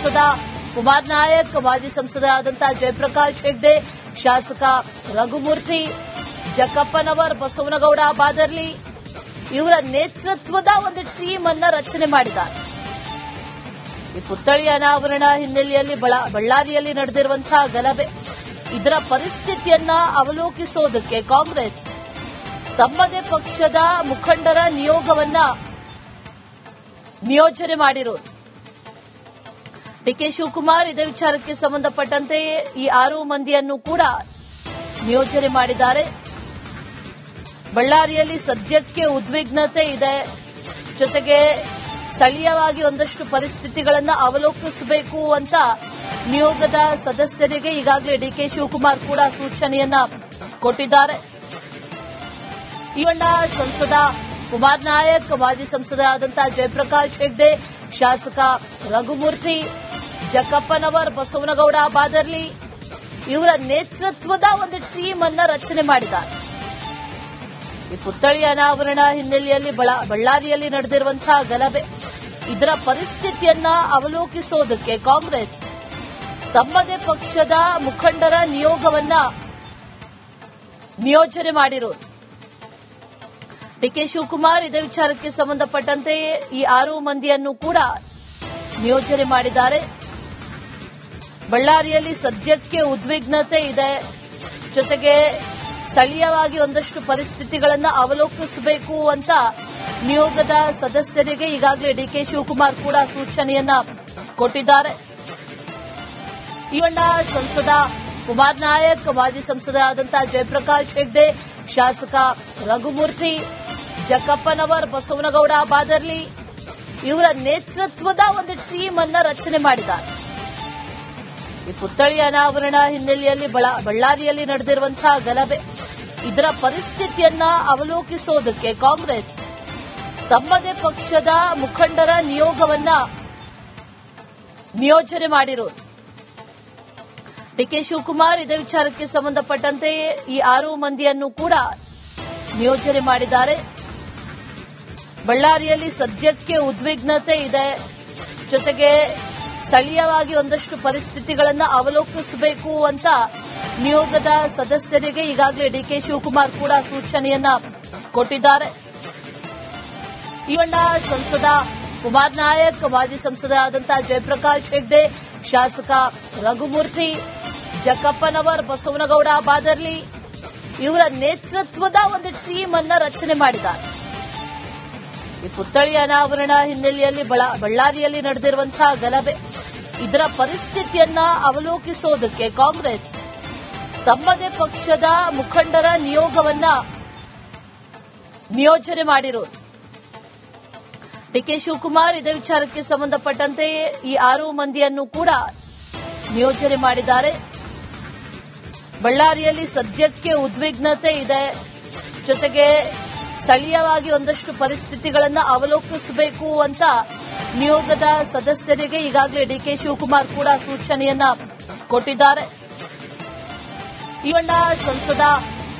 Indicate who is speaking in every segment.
Speaker 1: ಸಂಸದ ಕುಮಾರ್ ನಾಯಕ್, ಮಾಜಿ ಸಂಸದರಾದಂತಹ ಜಯಪ್ರಕಾಶ್ ಹೆಗ್ಡೆ, ಶಾಸಕ ರಘುಮೂರ್ತಿ, ಜಕ್ಕಪ್ಪನವರ್, ಬಸವನಗೌಡ ಬಾದರ್ಲಿ ಇವರ ನೇತೃತ್ವದ ಒಂದು ಟೀಮ್ ಅನ್ನ ರಚನೆ ಮಾಡಿದ್ದಾರೆ. ಈ ಪುತ್ಥಳಿ ಅನಾವರಣ ಹಿನ್ನೆಲೆಯಲ್ಲಿ ಬಳ್ಳಾರಿಯಲ್ಲಿ ನಡೆದಿರುವಂತಹ ಗಲಭೆ, ಇದರ ಪರಿಸ್ಥಿತಿಯನ್ನ ಅವಲೋಕಿಸೋದಕ್ಕೆ ಕಾಂಗ್ರೆಸ್ ತಮ್ಮದೇ ಪಕ್ಷದ ಮುಖಂಡರ ನಿಯೋಜನೆ ಮಾಡಿರೋದು. ಡಿಕೆ ಶಿವಕುಮಾರ್ ಇದೇ ವಿಚಾರಕ್ಕೆ ಸಂಬಂಧಪಟ್ಟಂತೆ ಈ 6 ಮಂದಿಯನ್ನು ಕೂಡ ನಿಯೋಜನೆ ಮಾಡಿದ್ದಾರೆ. ಬಳ್ಳಾರಿಯಲ್ಲಿ ಸದ್ಯಕ್ಕೆ ಉದ್ವಿಗ್ನತೆ ಇದೆ, ಜೊತೆಗೆ ಸ್ಥಳೀಯವಾಗಿ ಒಂದಷ್ಟು ಪರಿಸ್ಥಿತಿಗಳನ್ನು ಅವಲೋಕಿಸಬೇಕು ಅಂತ ನಿಯೋಗದ ಸದಸ್ಯರಿಗೆ ಈಗಾಗಲೇ ಡಿಕೆ ಶಿವಕುಮಾರ್ ಕೂಡ ಸೂಚನೆಯನ್ನ ಕೊಟ್ಟಿದ್ದಾರೆ. ಈ ಸಂಸದ ಕುಮಾರ್ ನಾಯಕ್, ಮಾಜಿ ಸಂಸದರಾದಂತಹ ಜಯಪ್ರಕಾಶ್ ಹೆಗ್ಡೆ, ಶಾಸಕ ರಘುಮೂರ್ತಿ, ಜಕ್ಕಪ್ಪನವರ್, ಬಸವನಗೌಡ ಬಾದರ್ಲಿ ಇವರ ನೇತೃತ್ವದ ಒಂದು ಟೀಮ್ ಅನ್ನ ರಚನೆ ಮಾಡಿದ್ದಾರೆ. ಈ ಪುತ್ಥಳಿ ಅನಾವರಣ ಹಿನ್ನೆಲೆಯಲ್ಲಿ ಬಳ್ಳಾರಿಯಲ್ಲಿ ನಡೆದಿರುವಂತಹ ಗಲಭೆ, ಇದರ ಪರಿಸ್ಥಿತಿಯನ್ನ ಅವಲೋಕಿಸೋದಕ್ಕೆ ಕಾಂಗ್ರೆಸ್ ತಮ್ಮದೇ ಪಕ್ಷದ ಮುಖಂಡರ ನಿಯೋಜನೆ ಮಾಡಿರೋದು. ಡಿಕೆ ಶಿವಕುಮಾರ್ ಇದೇ ವಿಚಾರಕ್ಕೆ ಸಂಬಂಧಪಟ್ಟಂತೆ ಈ 6 ಮಂದಿಯನ್ನು ಕೂಡ ನಿಯೋಜನೆ ಮಾಡಿದ್ದಾರೆ. ಬಳ್ಳಾರಿಯಲ್ಲಿ ಸದ್ಯಕ್ಕೆ ಉದ್ವಿಗ್ನತೆ ಇದೆ, ಜೊತೆಗೆ ಸ್ಥಳೀಯವಾಗಿ ಒಂದಷ್ಟು ಪರಿಸ್ಥಿತಿಗಳನ್ನು ಅವಲೋಕಿಸಬೇಕು ಅಂತ ನಿಯೋಗದ ಸದಸ್ಯರಿಗೆ ಈಗಾಗಲೇ ಡಿಕೆ ಶಿವಕುಮಾರ್ ಕೂಡ ಸೂಚನೆಯನ್ನ ಕೊಟ್ಟಿದ್ದಾರೆ. ಈ ಸಂಸದ ಕುಮಾರ್ ನಾಯಕ್, ಮಾಜಿ ಸಂಸದರಾದಂತಹ ಜಯಪ್ರಕಾಶ್ ಹೆಗ್ಡೆ, ಶಾಸಕ ರಘುಮೂರ್ತಿ, ಜಕ್ಕಪ್ಪನವರ್, ಬಸವನಗೌಡ ಬಾದರ್ಲಿ ಇವರ ನೇತೃತ್ವದ ಒಂದು ಟೀಮ್ ಅನ್ನ ರಚನೆ ಮಾಡಿದ್ದಾರೆ. ಈ ಪುತ್ಥಳಿ ಅನಾವರಣ ಹಿನ್ನೆಲೆಯಲ್ಲಿ ಬಳ್ಳಾರಿಯಲ್ಲಿ ನಡೆದಿರುವಂತಹ ಗಲಭೆ, ಇದರ ಪರಿಸ್ಥಿತಿಯನ್ನ ಅವಲೋಕಿಸೋದಕ್ಕೆ ಕಾಂಗ್ರೆಸ್ ತಮ್ಮದೇ ಪಕ್ಷದ ಮುಖಂಡರ ನಿಯೋಜನೆ ಮಾಡಿರೋದು. ಡಿಕೆ ಶಿವಕುಮಾರ್ ಇದೇ ವಿಚಾರಕ್ಕೆ ಸಂಬಂಧಪಟ್ಟಂತೆ ಈ 6 ಮಂದಿಯನ್ನು ಕೂಡ ನಿಯೋಜನೆ ಮಾಡಿದ್ದಾರೆ. ಬಳ್ಳಾರಿಯಲ್ಲಿ ಸದ್ಯಕ್ಕೆ ಉದ್ವಿಗ್ನತೆ ಇದೆ, ಜೊತೆಗೆ ಸ್ಥಳೀಯವಾಗಿ ಒಂದಷ್ಟು ಪರಿಸ್ಥಿತಿಗಳನ್ನು ಅವಲೋಕಿಸಬೇಕು ಅಂತ ನಿಯೋಗದ ಸದಸ್ಯರಿಗೆ ಈಗಾಗಲೇ ಡಿಕೆ ಶಿವಕುಮಾರ್ ಕೂಡ ಸೂಚನೆಯನ್ನ ಕೊಟ್ಟಿದ್ದಾರೆ. ಈ ಸಂಸದ ಕುಮಾರ್ ನಾಯಕ್, ಮಾಜಿ ಸಂಸದರಾದಂತಹ ಜಯಪ್ರಕಾಶ್ ಹೆಗ್ಡೆ, ಶಾಸಕ ರಘುಮೂರ್ತಿ, ಜಕ್ಕಪ್ಪನವರ್, ಬಸವನಗೌಡ ಬಾದರ್ಲಿ ಇವರ ನೇತೃತ್ವದ ಒಂದು ಟೀಮ್ ಅನ್ನ ರಚನೆ ಮಾಡಿದ್ದಾರೆ. ಈ ಪುತ್ಥಳಿ ಅನಾವರಣ ಹಿನ್ನೆಲೆಯಲ್ಲಿ ಬಳ್ಳಾರಿಯಲ್ಲಿ ನಡೆದಿರುವಂತಹ ಗಲಭೆ, ಇದರ ಪರಿಸ್ಥಿತಿಯನ್ನ ಅವಲೋಕಿಸೋದಕ್ಕೆ ಕಾಂಗ್ರೆಸ್ ತಮ್ಮದೇ ಪಕ್ಷದ ಮುಖಂಡರ ನಿಯೋಜನೆ ಮಾಡಿರೋದು. ಡಿಕೆ ಶಿವಕುಮಾರ್ ಇದೇ ವಿಚಾರಕ್ಕೆ ಸಂಬಂಧಪಟ್ಟಂತೆ ಈ 6 ಮಂದಿಯನ್ನು ಕೂಡ ನಿಯೋಜನೆ ಮಾಡಿದ್ದಾರೆ. ಬಳ್ಳಾರಿಯಲ್ಲಿ ಸದ್ಯಕ್ಕೆ ಉದ್ವಿಗ್ನತೆ ಇದೆ, ಜೊತೆಗೆ ಸ್ಥಳೀಯವಾಗಿ ಒಂದಷ್ಟು ಪರಿಸ್ಥಿತಿಗಳನ್ನು ಅವಲೋಕಿಸಬೇಕು ಅಂತ ನಿಯೋಗದ ಸದಸ್ಯರಿಗೆ ಈಗಾಗಲೇ ಡಿಕೆ ಶಿವಕುಮಾರ್ ಕೂಡ ಸೂಚನೆಯನ್ನ ಕೊಟ್ಟಿದ್ದಾರೆ. ಈ ಸಂಸದ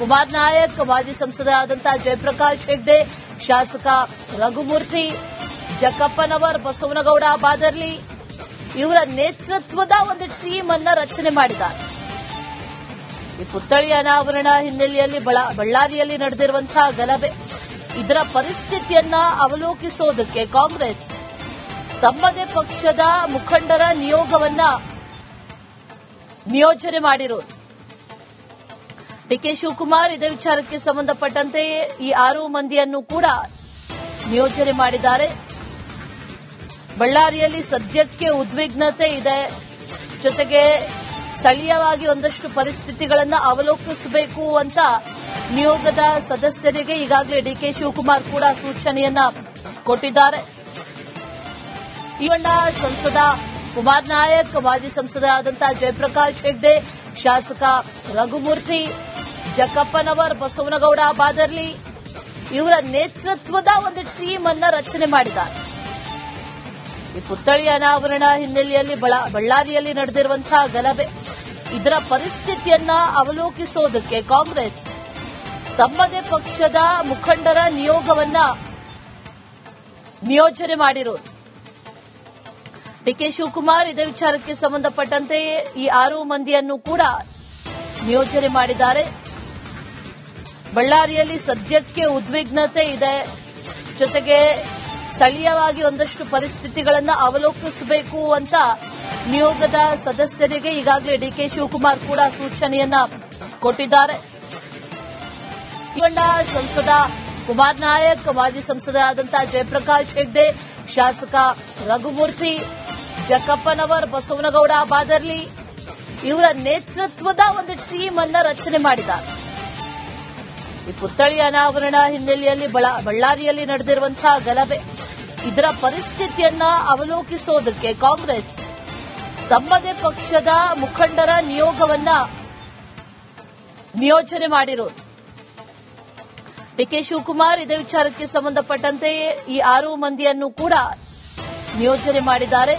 Speaker 1: ಕುಮಾರ್ ನಾಯಕ್, ಮಾಜಿ ಸಂಸದರಾದಂತಹ ಜಯಪ್ರಕಾಶ್ ಹೆಗ್ಡೆ, ಶಾಸಕ ರಘುಮೂರ್ತಿ, ಜಕ್ಕಪ್ಪನವರ್, ಬಸವನಗೌಡ ಬಾದರ್ಲಿ ಇವರ ನೇತೃತ್ವದ ಒಂದು ಟೀಮ್ ಅನ್ನ ರಚನೆ ಮಾಡಿದ್ದಾರೆ. ಈ ಪುತ್ಥಳಿ ಅನಾವರಣ ಹಿನ್ನೆಲೆಯಲ್ಲಿ ಬಳ್ಳಾರಿಯಲ್ಲಿ ನಡೆದಿರುವಂತಹ ಗಲಭೆ, ಇದರ ಪರಿಸ್ಥಿತಿಯನ್ನ ಅವಲೋಕಿಸೋದಕ್ಕೆ ಕಾಂಗ್ರೆಸ್ ತಮ್ಮದೇ ಪಕ್ಷದ ಮುಖಂಡರ ನಿಯೋಜನೆ ಮಾಡಿರೋದು. ಡಿಕೆ ಶಿವಕುಮಾರ್ ಇದೇ ವಿಚಾರಕ್ಕೆ ಸಂಬಂಧಪಟ್ಟಂತೆ ಈ 6 ಮಂದಿಯನ್ನು ಕೂಡ ನಿಯೋಜನೆ ಮಾಡಿದ್ದಾರೆ. ಬಳ್ಳಾರಿಯಲ್ಲಿ ಸದ್ಯಕ್ಕೆ ಉದ್ವಿಗ್ನತೆ ಇದೆ, ಜೊತೆಗೆ ಸ್ಥಳೀಯವಾಗಿ ಒಂದಷ್ಟು ಪರಿಸ್ಥಿತಿಗಳನ್ನು ಅವಲೋಕಿಸಬೇಕು ಅಂತ ನಿಯೋಗದ ಸದಸ್ಯರಿಗೆ ಈಗಾಗಲೇ ಡಿಕೆ ಶಿವಕುಮಾರ್ ಕೂಡ ಸೂಚನೆಯನ್ನ ಕೊಟ್ಟಿದ್ದಾರೆ. ಈ ಸಂಸದ ಕುಮಾರ್ ನಾಯಕ್, ಮಾಜಿ ಸಂಸದರಾದಂತಹ ಜಯಪ್ರಕಾಶ್ ಹೆಗ್ಡೆ, ಶಾಸಕ ರಘುಮೂರ್ತಿ, ಜಕ್ಕಪ್ಪನವರ್, ಬಸವನಗೌಡ ಬಾದರ್ಲಿ ಇವರ ನೇತೃತ್ವದ ಒಂದು ಟೀಮ್ ಅನ್ನ ರಚನೆ ಮಾಡಿದ್ದಾರೆ. ಈ ಪುತ್ಥಳಿ ಅನಾವರಣ ಹಿನ್ನೆಲೆಯಲ್ಲಿ ಬಳ್ಳಾರಿಯಲ್ಲಿ ನಡೆದಿರುವಂತಹ ಗಲಭೆ, ಇದರ ಪರಿಸ್ಥಿತಿಯನ್ನ ಅವಲೋಕಿಸೋದಕ್ಕೆ ಕಾಂಗ್ರೆಸ್ ತಮ್ಮದೇ ಪಕ್ಷದ ಮುಖಂಡರ ನಿಯೋಜನೆ ಮಾಡಿರೋದು. ಡಿಕೆ ಶಿವಕುಮಾರ್ ಇದೇ ವಿಚಾರಕ್ಕೆ ಸಂಬಂಧಪಟ್ಟಂತೆ ಈ 6 ಮಂದಿಯನ್ನು ಕೂಡ ನಿಯೋಜನೆ ಮಾಡಿದ್ದಾರೆ. ಬಳ್ಳಾರಿಯಲ್ಲಿ ಸದ್ಯಕ್ಕೆ ಉದ್ವಿಗ್ನತೆ ಇದೆ. ಜೊತೆಗೆ ಸ್ಥಳೀಯವಾಗಿ ಒಂದಷ್ಟು ಪರಿಸ್ಥಿತಿಗಳನ್ನು ಅವಲೋಕಿಸಬೇಕು ಅಂತ ನಿಯೋಗದ ಸದಸ್ಯರಿಗೆ ಈಗಾಗಲೇ ಡಿಕೆ ಶಿವಕುಮಾರ್ ಕೂಡ ಸೂಚನೆಯನ್ನ ಕೊಟ್ಟಿದ್ದಾರೆ. ಸಂಸದ ಕುಮಾರ್ ನಾಯಕ್, ಮಾಜಿ ಸಂಸದರಾದಂತಹ ಜಯಪ್ರಕಾಶ್ ಹೆಗ್ಡೆ, ಶಾಸಕ ರಘುಮೂರ್ತಿ, ಜಕ್ಕಪ್ಪನವರ್, ಬಸವನಗೌಡ ಬಾದರ್ಲಿ ಇವರ ನೇತೃತ್ವದ ಒಂದು ಟೀಮ್ ಅನ್ನ ರಚನೆ ಮಾಡಿದ್ದಾರೆ. ಈ ಪುತ್ಥಳಿ ಅನಾವರಣ ಹಿನ್ನೆಲೆಯಲ್ಲಿ ಬಳ್ಳಾರಿಯಲ್ಲಿ ನಡೆದಿರುವಂತಹ ಗಲಭೆ, ಇದರ ಪರಿಸ್ಥಿತಿಯನ್ನ ಅವಲೋಕಿಸೋದಕ್ಕೆ ಕಾಂಗ್ರೆಸ್ ತಮ್ಮದೇ ಪಕ್ಷದ ಮುಖಂಡರ ನಿಯೋಗವನ್ನ ನಿಯೋಜನೆ ಮಾಡಿರೋದು. ಡಿಕೆ ಶಿವಕುಮಾರ್ ಇದೇ ವಿಚಾರಕ್ಕೆ ಸಂಬಂಧಪಟ್ಟಂತೆ ಈ 6 ಮಂದಿಯನ್ನು ಕೂಡ ನಿಯೋಜನೆ ಮಾಡಿದ್ದಾರೆ.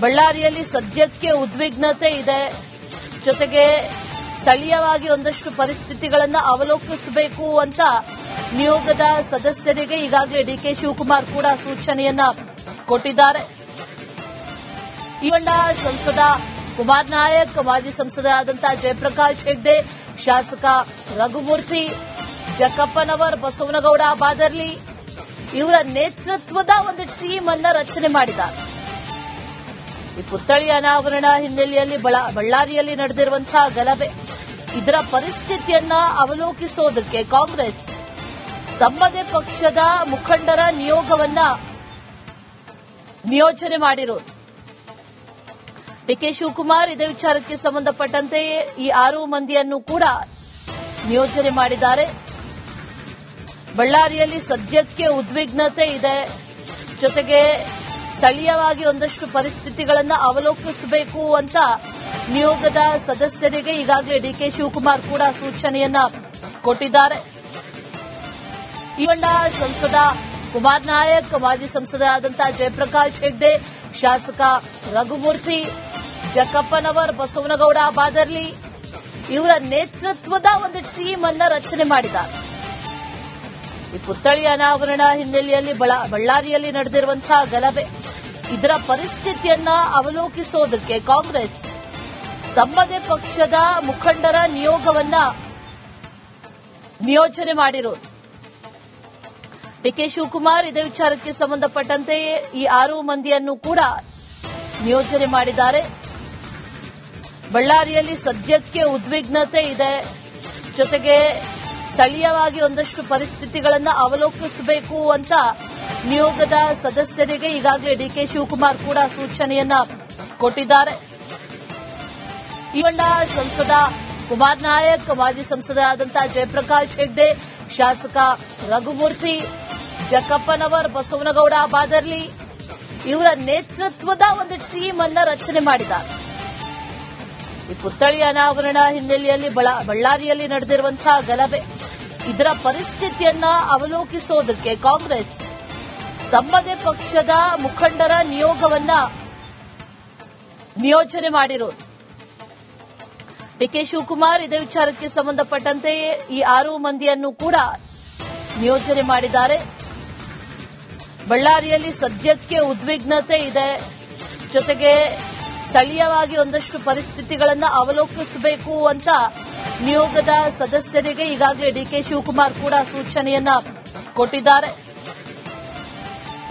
Speaker 1: ಬಳ್ಳಾರಿಯಲ್ಲಿ ಸದ್ಯಕ್ಕೆ ಉದ್ವಿಗ್ನತೆ ಇದೆ. ಜೊತೆಗೆ ಸ್ಥಳೀಯವಾಗಿ ಒಂದಷ್ಟು ಪರಿಸ್ಥಿತಿಗಳನ್ನು ಅವಲೋಕಿಸಬೇಕು ಅಂತ ನಿಯೋಗದ ಸದಸ್ಯರಿಗೆ ಈಗಾಗಲೇ ಡಿಕೆ ಶಿವಕುಮಾರ್ ಕೂಡ ಸೂಚನೆಯನ್ನ ಕೊಟ್ಟಿದ್ದಾರೆ. ಸಂಸದ ಕುಮಾರ್ ನಾಯಕ್, ಮಾಜಿ ಸಂಸದರಾದಂತಹ ಜಯಪ್ರಕಾಶ್ ಹೆಗ್ಡೆ, ಶಾಸಕ ರಘುಮೂರ್ತಿ, ಜಕ್ಕಪ್ಪನವರ್, ಬಸವನಗೌಡ ಬಾದರ್ಲಿ ಇವರ ನೇತೃತ್ವದ ಒಂದು ಟೀಮ್ ಅನ್ನ ರಚನೆ ಮಾಡಿದ್ದಾರೆ. ಈ ಪುತ್ಥಳಿ ಅನಾವರಣ ಹಿನ್ನೆಲೆಯಲ್ಲಿ ಬಳ್ಳಾರಿಯಲ್ಲಿ ನಡೆದಿರುವಂತಹ ಗಲಭೆ, ಇದರ ಪರಿಸ್ಥಿತಿಯನ್ನ ಅವಲೋಕಿಸೋದಕ್ಕೆ ಕಾಂಗ್ರೆಸ್ ತಮ್ಮದೇ ಪಕ್ಷದ ಮುಖಂಡರ ನಿಯೋಗವನ್ನ ನಿಯೋಜನೆ ಮಾಡಿರೋದು. ಡಿಕೆ ಶಿವಕುಮಾರ್ ಇದೇ ವಿಚಾರಕ್ಕೆ ಸಂಬಂಧಪಟ್ಟಂತೆ ಈ 6 ಮಂದಿಯನ್ನು ಕೂಡ ನಿಯೋಜನೆ ಮಾಡಿದ್ದಾರೆ. ಬಳ್ಳಾರಿಯಲ್ಲಿ ಸದ್ಯಕ್ಕೆ ಉದ್ವಿಗ್ನತೆ ಇದೆ. ಜೊತೆಗೆ ಸ್ಥಳೀಯವಾಗಿ ಒಂದಷ್ಟು ಪರಿಸ್ಥಿತಿಗಳನ್ನು ಅವಲೋಕಿಸಬೇಕು ಅಂತ ನಿಯೋಗದ ಸದಸ್ಯರಿಗೆ ಈಗಾಗಲೇ ಡಿಕೆ ಶಿವಕುಮಾರ್ ಕೂಡ ಸೂಚನೆಯನ್ನ ಕೊಟ್ಟಿದ್ದಾರೆ. ಸಂಸದ ಕುಮಾರ್ ನಾಯಕ್, ಮಾಜಿ ಸಂಸದರಾದಂತಹ ಜಯಪ್ರಕಾಶ್ ಹೆಗ್ಡೆ, ಶಾಸಕ ರಘುಮೂರ್ತಿ, ಜಕ್ಕಪ್ಪನವರ್, ಬಸವನಗೌಡ ಬಾದರ್ಲಿ ಇವರ ನೇತೃತ್ವದ ಒಂದು ಟೀಮ್ ಅನ್ನ ರಚನೆ ಮಾಡಿದ್ದಾರೆ. ಈ ಪುತ್ಥಳಿ ಅನಾವರಣ ಹಿನ್ನೆಲೆಯಲ್ಲಿ ಬಳ್ಳಾರಿಯಲ್ಲಿ ನಡೆದಿರುವಂತಹ ಗಲಭೆ, ಇದರ ಪರಿಸ್ಥಿತಿಯನ್ನ ಅವಲೋಕಿಸೋದಕ್ಕೆ ಕಾಂಗ್ರೆಸ್ ತಮ್ಮದೇ ಪಕ್ಷದ ಮುಖಂಡರ ನಿಯೋಗವನ್ನ ನಿಯೋಜನೆ ಮಾಡಿರೋದು. ಡಿಕೆ ಶಿವಕುಮಾರ್ ಇದೇ ವಿಚಾರಕ್ಕೆ ಸಂಬಂಧಪಟ್ಟಂತೆ ಈ 6 ಮಂದಿಯನ್ನು ಕೂಡ ನಿಯೋಜನೆ ಮಾಡಿದ್ದಾರೆ. ಬಳ್ಳಾರಿಯಲ್ಲಿ ಸದ್ಯಕ್ಕೆ ಉದ್ವಿಗ್ನತೆ ಇದೆ. ಜೊತೆಗೆ ಸ್ಥಳೀಯವಾಗಿ ಒಂದಷ್ಟು ಪರಿಸ್ಥಿತಿಗಳನ್ನು ಅವಲೋಕಿಸಬೇಕು ಅಂತ ನಿಯೋಗದ ಸದಸ್ಯರಿಗೆ ಈಗಾಗಲೇ ಡಿಕೆ ಶಿವಕುಮಾರ್ ಕೂಡ ಸೂಚನೆಯನ್ನ ಕೊಟ್ಟಿದ್ದಾರೆ. ಸಂಸದ ಕುಮಾರ್ ನಾಯಕ್, ಮಾಜಿ ಸಂಸದರಾದಂತಹ ಜಯಪ್ರಕಾಶ್ ಹೆಗ್ಡೆ, ಶಾಸಕ ರಘುಮೂರ್ತಿ, ಜಕ್ಕಪ್ಪನವರ್, ಬಸವನಗೌಡ ಬಾದರ್ಲಿ ಇವರ ನೇತೃತ್ವದ ಒಂದು ಟೀಮ್ ಅನ್ನ ರಚನೆ ಮಾಡಿದ್ದಾರೆ. ಈ ಪುತ್ಥಳಿ ಅನಾವರಣ ಹಿನ್ನೆಲೆಯಲ್ಲಿ ಬಳ್ಳಾರಿಯಲ್ಲಿ ನಡೆದಿರುವಂತಹ ಗಲಭೆ, ಇದರ ಪರಿಸ್ಥಿತಿಯನ್ನ ಅವಲೋಕಿಸೋದಕ್ಕೆ ಕಾಂಗ್ರೆಸ್ ತಮ್ಮದೇ ಪಕ್ಷದ ಮುಖಂಡರ ನಿಯೋಗವನ್ನ ನಿಯೋಜನೆ ಮಾಡಿರೋದು. ಡಿಕೆ ಶಿವಕುಮಾರ್ ಇದೇ ವಿಚಾರಕ್ಕೆ ಸಂಬಂಧಪಟ್ಟಂತೆ ಈ 6 ಮಂದಿಯನ್ನು ಕೂಡ ನಿಯೋಜನೆ ಮಾಡಿದ್ದಾರೆ. ಬಳ್ಳಾರಿಯಲ್ಲಿ ಸದ್ಯಕ್ಕೆ ಉದ್ವಿಗ್ನತೆ ಇದೆ. ಜೊತೆಗೆ ಸ್ಥಳೀಯವಾಗಿ ಒಂದಷ್ಟು ಪರಿಸ್ಥಿತಿಗಳನ್ನು ಅವಲೋಕಿಸಬೇಕು ಅಂತ ನಿಯೋಗದ ಸದಸ್ಯರಿಗೆ ಈಗಾಗಲೇ ಡಿಕೆ ಶಿವಕುಮಾರ್ ಕೂಡ ಸೂಚನೆಯನ್ನ ಕೊಟ್ಟಿದ್ದಾರೆ.